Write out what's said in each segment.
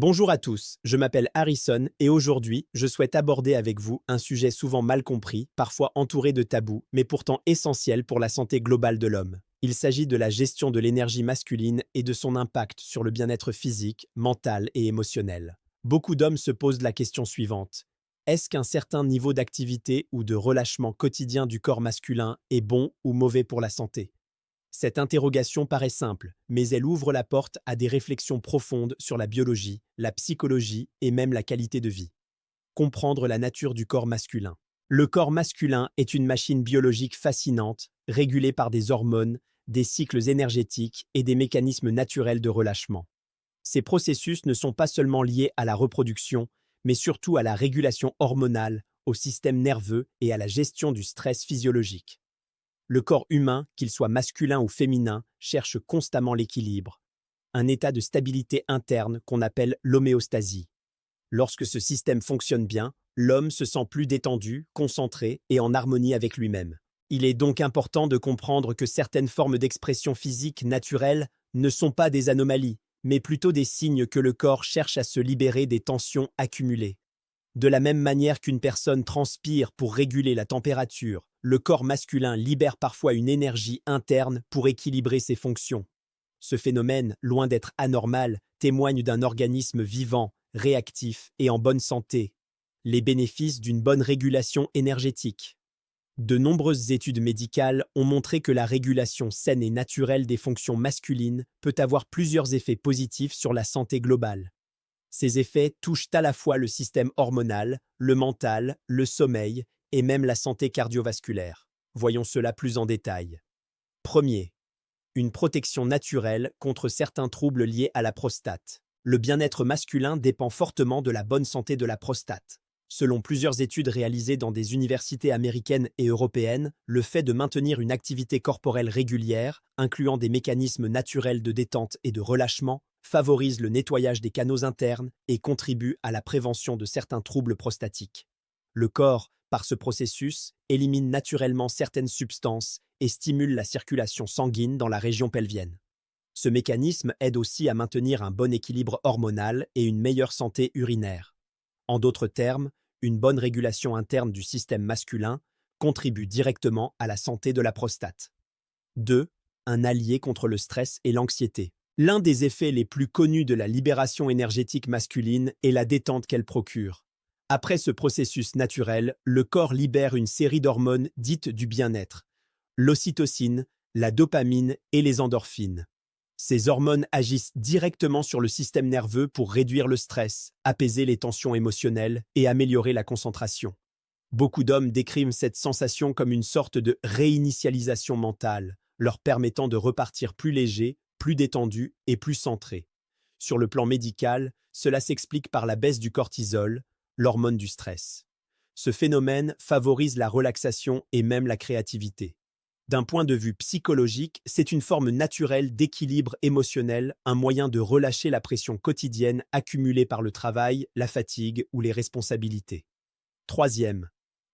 Bonjour à tous, je m'appelle Harrison et aujourd'hui, je souhaite aborder avec vous un sujet souvent mal compris, parfois entouré de tabous, mais pourtant essentiel pour la santé globale de l'homme. Il s'agit de la gestion de l'énergie masculine et de son impact sur le bien-être physique, mental et émotionnel. Beaucoup d'hommes se posent la question suivante. Est-ce qu'un certain niveau d'activité ou de relâchement quotidien du corps masculin est bon ou mauvais pour la santé? Cette interrogation paraît simple, mais elle ouvre la porte à des réflexions profondes sur la biologie, la psychologie et même la qualité de vie. Comprendre la nature du corps masculin. Le corps masculin est une machine biologique fascinante, régulée par des hormones, des cycles énergétiques et des mécanismes naturels de relâchement. Ces processus ne sont pas seulement liés à la reproduction, mais surtout à la régulation hormonale, au système nerveux et à la gestion du stress physiologique. Le corps humain, qu'il soit masculin ou féminin, cherche constamment l'équilibre, un état de stabilité interne qu'on appelle l'homéostasie. Lorsque ce système fonctionne bien, l'homme se sent plus détendu, concentré et en harmonie avec lui-même. Il est donc important de comprendre que certaines formes d'expression physique naturelle ne sont pas des anomalies, mais plutôt des signes que le corps cherche à se libérer des tensions accumulées. De la même manière qu'une personne transpire pour réguler la température, le corps masculin libère parfois une énergie interne pour équilibrer ses fonctions. Ce phénomène, loin d'être anormal, témoigne d'un organisme vivant, réactif et en bonne santé. Les bénéfices d'une bonne régulation énergétique. De nombreuses études médicales ont montré que la régulation saine et naturelle des fonctions masculines peut avoir plusieurs effets positifs sur la santé globale. Ces effets touchent à la fois le système hormonal, le mental, le sommeil et même la santé cardiovasculaire. Voyons cela plus en détail. Premier, une protection naturelle contre certains troubles liés à la prostate. Le bien-être masculin dépend fortement de la bonne santé de la prostate. Selon plusieurs études réalisées dans des universités américaines et européennes, le fait de maintenir une activité corporelle régulière, incluant des mécanismes naturels de détente et de relâchement, favorise le nettoyage des canaux internes et contribue à la prévention de certains troubles prostatiques. Le corps, par ce processus, élimine naturellement certaines substances et stimule la circulation sanguine dans la région pelvienne. Ce mécanisme aide aussi à maintenir un bon équilibre hormonal et une meilleure santé urinaire. En d'autres termes, une bonne régulation interne du système masculin contribue directement à la santé de la prostate. 2. Un allié contre le stress et l'anxiété. L'un des effets les plus connus de la libération énergétique masculine est la détente qu'elle procure. Après ce processus naturel, le corps libère une série d'hormones dites du bien-être, l'ocytocine, la dopamine et les endorphines. Ces hormones agissent directement sur le système nerveux pour réduire le stress, apaiser les tensions émotionnelles et améliorer la concentration. Beaucoup d'hommes décrivent cette sensation comme une sorte de réinitialisation mentale, leur permettant de repartir plus léger, plus détendu et plus centré. Sur le plan médical, cela s'explique par la baisse du cortisol, l'hormone du stress. Ce phénomène favorise la relaxation et même la créativité. D'un point de vue psychologique, c'est une forme naturelle d'équilibre émotionnel, un moyen de relâcher la pression quotidienne accumulée par le travail, la fatigue ou les responsabilités. Troisième,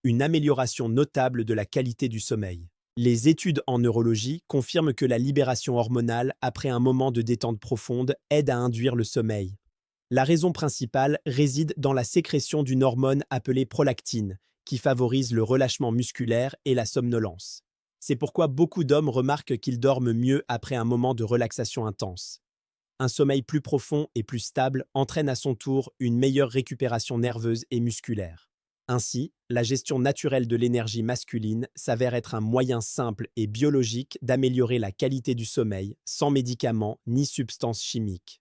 une amélioration notable de la qualité du sommeil. Les études en neurologie confirment que la libération hormonale après un moment de détente profonde aide à induire le sommeil. La raison principale réside dans la sécrétion d'une hormone appelée prolactine, qui favorise le relâchement musculaire et la somnolence. C'est pourquoi beaucoup d'hommes remarquent qu'ils dorment mieux après un moment de relaxation intense. Un sommeil plus profond et plus stable entraîne à son tour une meilleure récupération nerveuse et musculaire. Ainsi, la gestion naturelle de l'énergie masculine s'avère être un moyen simple et biologique d'améliorer la qualité du sommeil sans médicaments ni substances chimiques.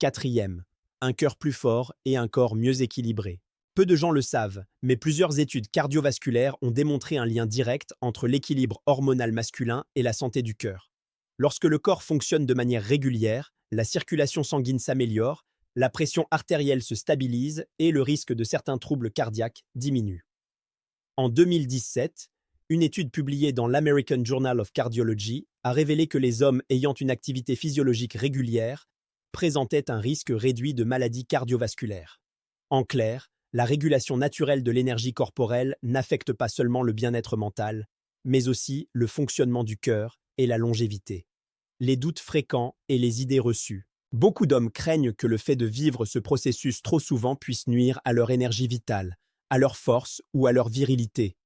Quatrième, un cœur plus fort et un corps mieux équilibré. Peu de gens le savent, mais plusieurs études cardiovasculaires ont démontré un lien direct entre l'équilibre hormonal masculin et la santé du cœur. Lorsque le corps fonctionne de manière régulière, la circulation sanguine s'améliore, la pression artérielle se stabilise et le risque de certains troubles cardiaques diminue. En 2017, une étude publiée dans l'American Journal of Cardiology a révélé que les hommes ayant une activité physiologique régulière présentaient un risque réduit de maladies cardiovasculaires. En clair, la régulation naturelle de l'énergie corporelle n'affecte pas seulement le bien-être mental, mais aussi le fonctionnement du cœur et la longévité. Les doutes fréquents et les idées reçues. Beaucoup d'hommes craignent que le fait de vivre ce processus trop souvent puisse nuire à leur énergie vitale, à leur force ou à leur virilité.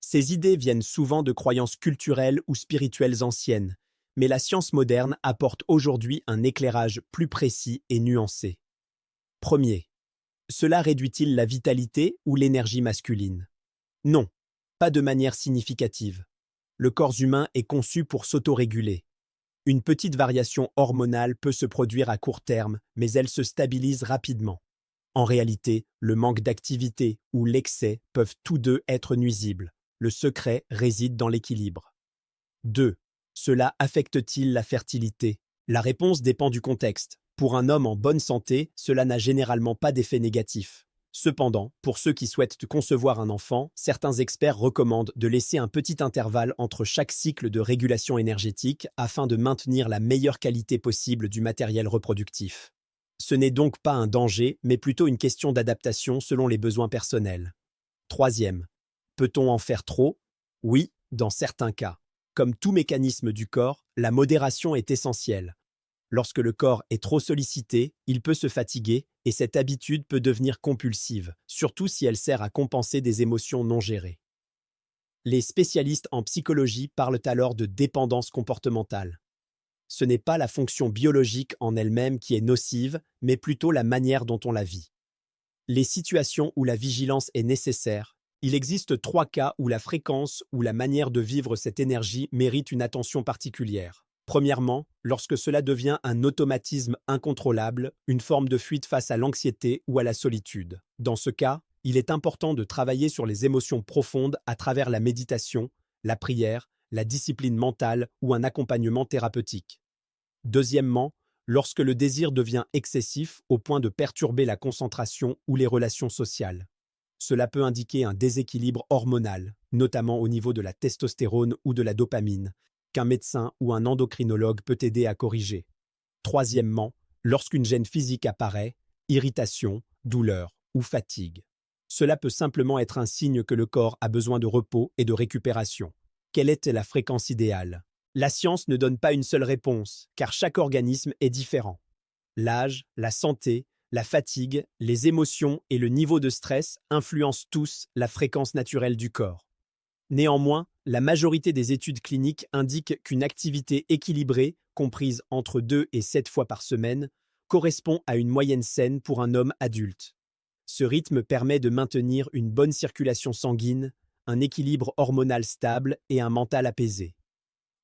Ces idées viennent souvent de croyances culturelles ou spirituelles anciennes, mais la science moderne apporte aujourd'hui un éclairage plus précis et nuancé. Premier, cela réduit-il la vitalité ou l'énergie masculine? Non, pas de manière significative. Le corps humain est conçu pour s'autoréguler. Une petite variation hormonale peut se produire à court terme, mais elle se stabilise rapidement. En réalité, le manque d'activité ou l'excès peuvent tous deux être nuisibles. Le secret réside dans l'équilibre. 2. Cela affecte-t-il la fertilité? La réponse dépend du contexte. Pour un homme en bonne santé, cela n'a généralement pas d'effet négatif. Cependant, pour ceux qui souhaitent concevoir un enfant, certains experts recommandent de laisser un petit intervalle entre chaque cycle de régulation énergétique afin de maintenir la meilleure qualité possible du matériel reproductif. Ce n'est donc pas un danger, mais plutôt une question d'adaptation selon les besoins personnels. Troisième, peut-on en faire trop? Oui, dans certains cas. Comme tout mécanisme du corps, la modération est essentielle. Lorsque le corps est trop sollicité, il peut se fatiguer et cette habitude peut devenir compulsive, surtout si elle sert à compenser des émotions non gérées. Les spécialistes en psychologie parlent alors de dépendance comportementale. Ce n'est pas la fonction biologique en elle-même qui est nocive, mais plutôt la manière dont on la vit. Les situations où la vigilance est nécessaire, il existe 3 cas où la fréquence ou la manière de vivre cette énergie mérite une attention particulière. Premièrement, lorsque cela devient un automatisme incontrôlable, une forme de fuite face à l'anxiété ou à la solitude. Dans ce cas, il est important de travailler sur les émotions profondes à travers la méditation, la prière, la discipline mentale ou un accompagnement thérapeutique. Deuxièmement, lorsque le désir devient excessif au point de perturber la concentration ou les relations sociales. Cela peut indiquer un déséquilibre hormonal, notamment au niveau de la testostérone ou de la dopamine, qu'un médecin ou un endocrinologue peut aider à corriger. Troisièmement, lorsqu'une gêne physique apparaît, irritation, douleur ou fatigue. Cela peut simplement être un signe que le corps a besoin de repos et de récupération. Quelle est la fréquence idéale? La science ne donne pas une seule réponse, car chaque organisme est différent. L'âge, la santé, la fatigue, les émotions et le niveau de stress influencent tous la fréquence naturelle du corps. Néanmoins, la majorité des études cliniques indiquent qu'une activité équilibrée, comprise entre 2 et 7 fois par semaine, correspond à une moyenne saine pour un homme adulte. Ce rythme permet de maintenir une bonne circulation sanguine, un équilibre hormonal stable et un mental apaisé.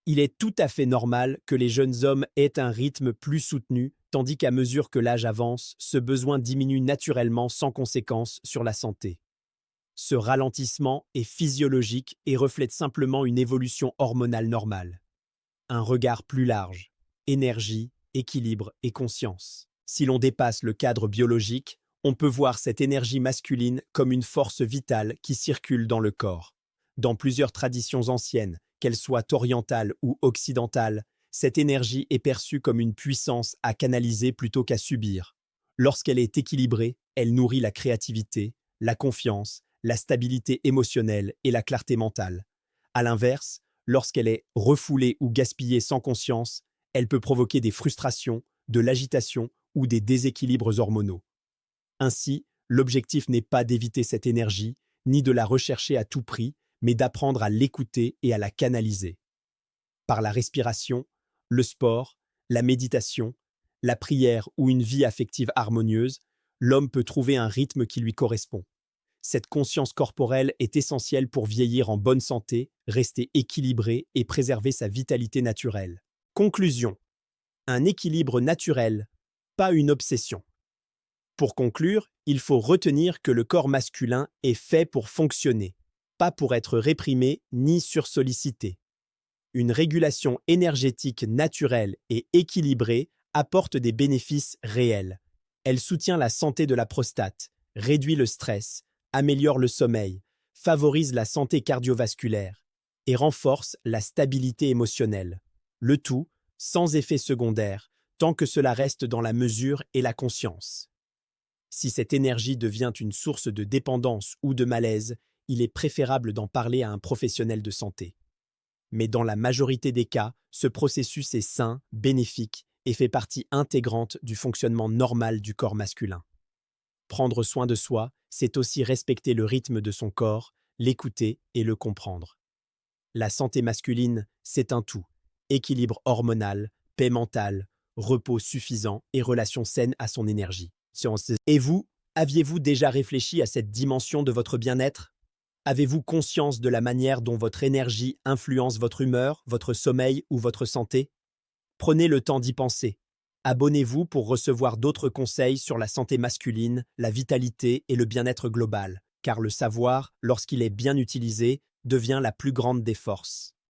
Il est tout à fait normal que les jeunes hommes aient un rythme plus soutenu, tandis qu'à mesure que l'âge avance, ce besoin diminue naturellement sans conséquence sur la santé. Ce ralentissement est physiologique et reflète simplement une évolution hormonale normale. Un regard plus large, énergie, équilibre et conscience. Si l'on dépasse le cadre biologique, on peut voir cette énergie masculine comme une force vitale qui circule dans le corps. Dans plusieurs traditions anciennes, qu'elles soient orientales ou occidentales, cette énergie est perçue comme une puissance à canaliser plutôt qu'à subir. Lorsqu'elle est équilibrée, elle nourrit la créativité, la confiance, la stabilité émotionnelle et la clarté mentale. À l'inverse, lorsqu'elle est refoulée ou gaspillée sans conscience, elle peut provoquer des frustrations, de l'agitation ou des déséquilibres hormonaux. Ainsi, l'objectif n'est pas d'éviter cette énergie, ni de la rechercher à tout prix, mais d'apprendre à l'écouter et à la canaliser. Par la respiration, le sport, la méditation, la prière ou une vie affective harmonieuse, l'homme peut trouver un rythme qui lui correspond. Cette conscience corporelle est essentielle pour vieillir en bonne santé, rester équilibré et préserver sa vitalité naturelle. Conclusion. Un équilibre naturel, pas une obsession. Pour conclure, il faut retenir que le corps masculin est fait pour fonctionner, pas pour être réprimé ni sursollicité. Une régulation énergétique naturelle et équilibrée apporte des bénéfices réels. Elle soutient la santé de la prostate, réduit le stress, améliore le sommeil, favorise la santé cardiovasculaire et renforce la stabilité émotionnelle. Le tout sans effet secondaire, tant que cela reste dans la mesure et la conscience. Si cette énergie devient une source de dépendance ou de malaise, il est préférable d'en parler à un professionnel de santé. Mais dans la majorité des cas, ce processus est sain, bénéfique et fait partie intégrante du fonctionnement normal du corps masculin. Prendre soin de soi, c'est aussi respecter le rythme de son corps, l'écouter et le comprendre. La santé masculine, c'est un tout. Équilibre hormonal, paix mentale, repos suffisant et relation saine à son énergie. Et vous, aviez-vous déjà réfléchi à cette dimension de votre bien-être? Avez-vous conscience de la manière dont votre énergie influence votre humeur, votre sommeil ou votre santé? Prenez le temps d'y penser. Abonnez-vous pour recevoir d'autres conseils sur la santé masculine, la vitalité et le bien-être global, car le savoir, lorsqu'il est bien utilisé, devient la plus grande des forces.